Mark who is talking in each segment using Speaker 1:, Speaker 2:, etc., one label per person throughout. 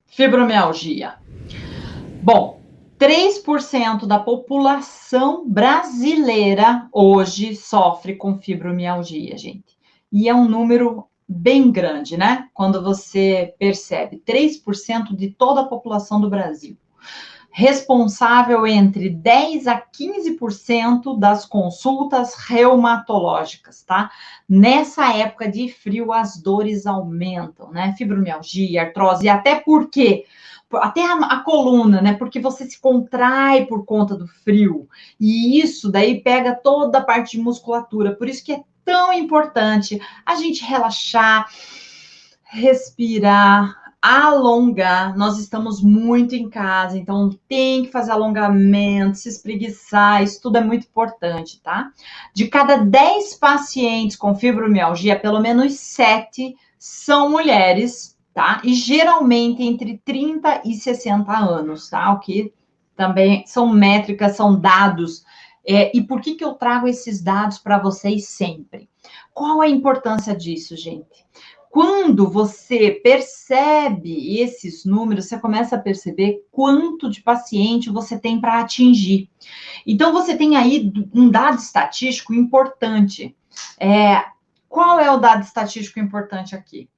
Speaker 1: Fibromialgia. Bom, 3% da população brasileira hoje sofre com fibromialgia, gente. E é um número bem grande, né? Quando você percebe 3% de toda a população do Brasil. Responsável entre 10 a 15% das consultas reumatológicas, tá? Nessa época de frio, as dores aumentam, né? Fibromialgia, artrose, e até porque até a coluna, né? Porque você se contrai por conta do frio. E isso daí pega toda a parte de musculatura. Por isso que é tão importante a gente relaxar, respirar, alongar. Nós estamos muito em casa, então tem que fazer alongamento, se espreguiçar, isso tudo é muito importante, tá? De cada 10 pacientes com fibromialgia, pelo menos 7 são mulheres, tá? E geralmente entre 30 e 60 anos, tá? O que também são métricas, são dados. E por que eu trago esses dados para vocês sempre? Qual a importância disso, gente? Quando você percebe esses números, você começa a perceber quanto de paciente você tem para atingir. Então, você tem aí um dado estatístico importante. Qual é o dado estatístico importante aqui?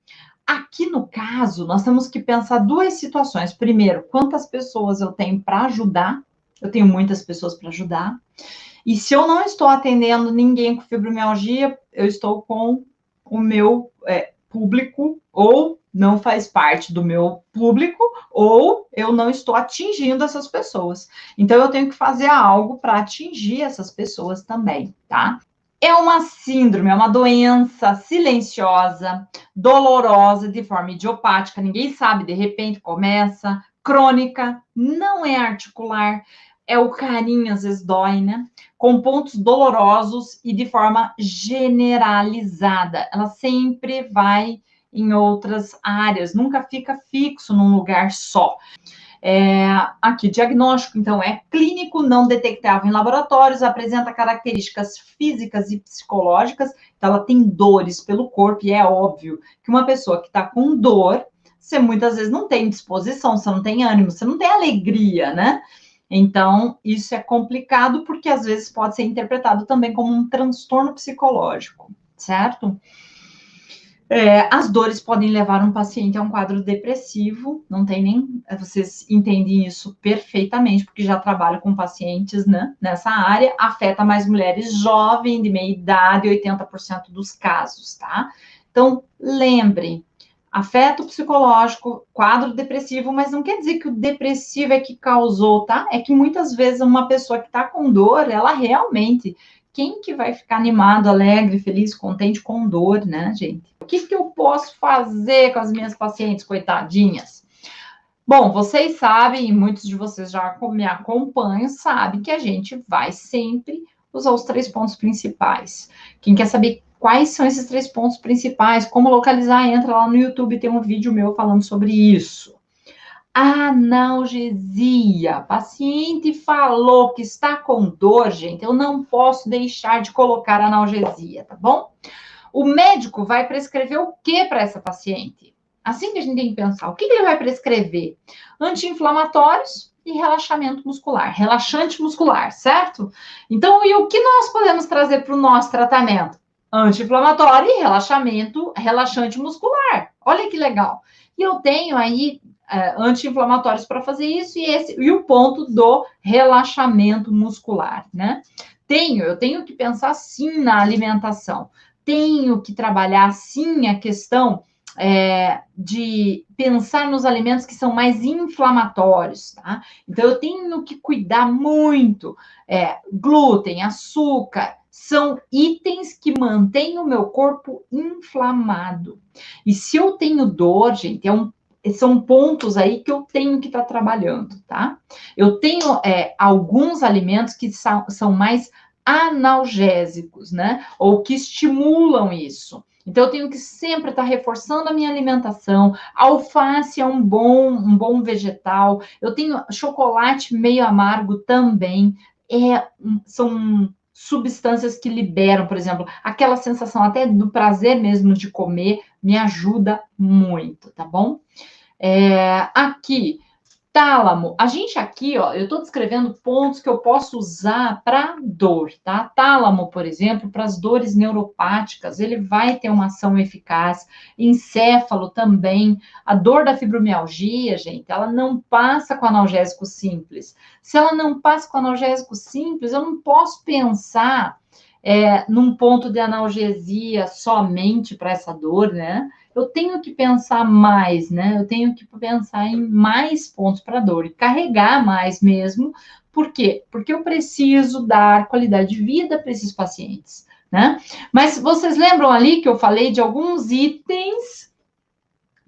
Speaker 1: Aqui, no caso, nós temos que pensar duas situações. Primeiro, quantas pessoas eu tenho para ajudar? Eu tenho muitas pessoas para ajudar. E se eu não estou atendendo ninguém com fibromialgia, eu estou com o meu público, ou não faz parte do meu público, ou eu não estou atingindo essas pessoas. Então, eu tenho que fazer algo para atingir essas pessoas também, tá? É uma síndrome, é uma doença silenciosa, dolorosa, de forma idiopática, ninguém sabe, de repente começa, crônica, não é articular, é o carinho, às vezes dói, né? Com pontos dolorosos e de forma generalizada. Ela sempre vai em outras áreas, nunca fica fixo num lugar só. Aqui, diagnóstico, então, é clínico, não detectável em laboratórios, apresenta características físicas e psicológicas, então ela tem dores pelo corpo, e é óbvio que uma pessoa que está com dor, você muitas vezes não tem disposição, você não tem ânimo, você não tem alegria, né? Então, isso é complicado, porque às vezes pode ser interpretado também como um transtorno psicológico, certo? As dores podem levar um paciente a um quadro depressivo, não tem nem... Vocês entendem isso perfeitamente, porque já trabalho com pacientes, né, nessa área. Afeta mais mulheres jovens, de meia idade, 80% dos casos, tá? Então, lembrem, afeto psicológico, quadro depressivo, mas não quer dizer que o depressivo é que causou, tá? É que muitas vezes uma pessoa que tá com dor, ela realmente... Quem que vai ficar animado, alegre, feliz, contente com dor, né, gente? O que eu posso fazer com as minhas pacientes, coitadinhas? Bom, vocês sabem, e muitos de vocês já me acompanham, sabem que a gente vai sempre usar os 3 pontos principais. Quem quer saber quais são esses 3 pontos principais, como localizar, entra lá no YouTube, tem um vídeo meu falando sobre isso. Analgesia. Paciente falou que está com dor, gente, eu não posso deixar de colocar analgesia, tá bom? O médico vai prescrever o que para essa paciente? Assim que a gente tem que pensar, o que ele vai prescrever? Anti-inflamatórios e relaxamento muscular, relaxante muscular, certo? Então, e o que nós podemos trazer para o nosso tratamento? Anti-inflamatório e relaxante muscular. Olha que legal. E eu tenho aí anti-inflamatórios para fazer isso, e o ponto do relaxamento muscular, né? Eu tenho que pensar sim na alimentação, tenho que trabalhar sim a questão de pensar nos alimentos que são mais inflamatórios, tá? Então, eu tenho que cuidar muito. Glúten, açúcar, são itens que mantêm o meu corpo inflamado. E se eu tenho dor, gente, são pontos aí que eu tenho que estar trabalhando, tá? Eu tenho alguns alimentos que são mais analgésicos, né? Ou que estimulam isso. Então, eu tenho que sempre estar reforçando a minha alimentação. Alface é um bom vegetal. Eu tenho chocolate meio amargo também. São substâncias que liberam, por exemplo, aquela sensação até do prazer mesmo de comer, me ajuda muito, tá bom? Aqui, tálamo. A gente aqui, ó, eu estou descrevendo pontos que eu posso usar para dor, tá? Tálamo, por exemplo, para as dores neuropáticas, ele vai ter uma ação eficaz. Encéfalo também. A dor da fibromialgia, gente, ela não passa com analgésico simples. Se ela não passa com analgésico simples, eu não posso pensar num ponto de analgesia somente para essa dor, né? Eu tenho que pensar mais, né? Eu tenho que pensar em mais pontos para dor e carregar mais mesmo. Por quê? Porque eu preciso dar qualidade de vida para esses pacientes, né? Mas vocês lembram ali que eu falei de alguns itens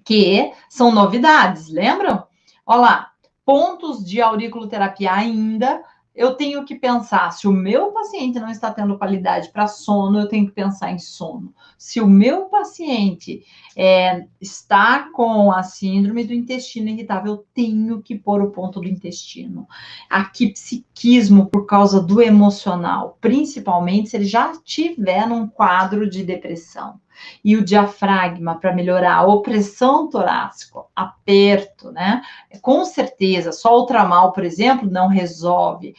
Speaker 1: que são novidades, lembram? Olha lá, pontos de auriculoterapia ainda. Eu tenho que pensar, se o meu paciente não está tendo qualidade para sono, eu tenho que pensar em sono. Se o meu paciente está com a síndrome do intestino irritável, eu tenho que pôr o ponto do intestino. Aqui, psiquismo por causa do emocional, principalmente se ele já tiver num quadro de depressão. E o diafragma para melhorar a opressão torácica, aperto, né? Com certeza, só o tramal, por exemplo, não resolve.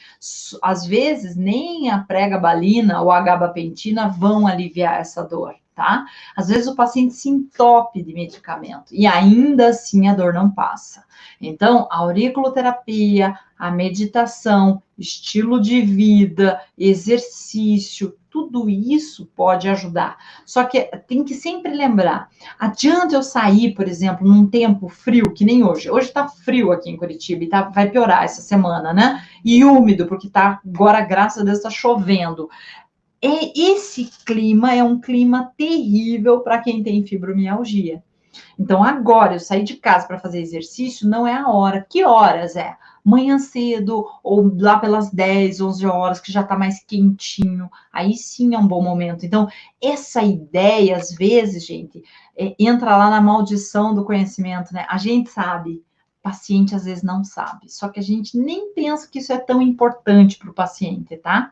Speaker 1: Às vezes, nem a pregabalina ou a gabapentina vão aliviar essa dor, tá? Às vezes o paciente se entope de medicamento e ainda assim a dor não passa. Então, a auriculoterapia, a meditação, estilo de vida, exercício, tudo isso pode ajudar. Só que tem que sempre lembrar, adianta eu sair, por exemplo, num tempo frio, que nem hoje. Hoje tá frio aqui em Curitiba e vai piorar essa semana, né? E úmido, porque tá agora, graças a Deus, tá chovendo. Esse clima é um clima terrível para quem tem fibromialgia. Então, agora, eu sair de casa para fazer exercício, não é a hora. Que horas é? Manhã cedo, ou lá pelas 10, 11 horas, que já está mais quentinho. Aí sim é um bom momento. Então, essa ideia, às vezes, gente, entra lá na maldição do conhecimento, né? A gente sabe, o paciente às vezes não sabe. Só que a gente nem pensa que isso é tão importante para o paciente, tá?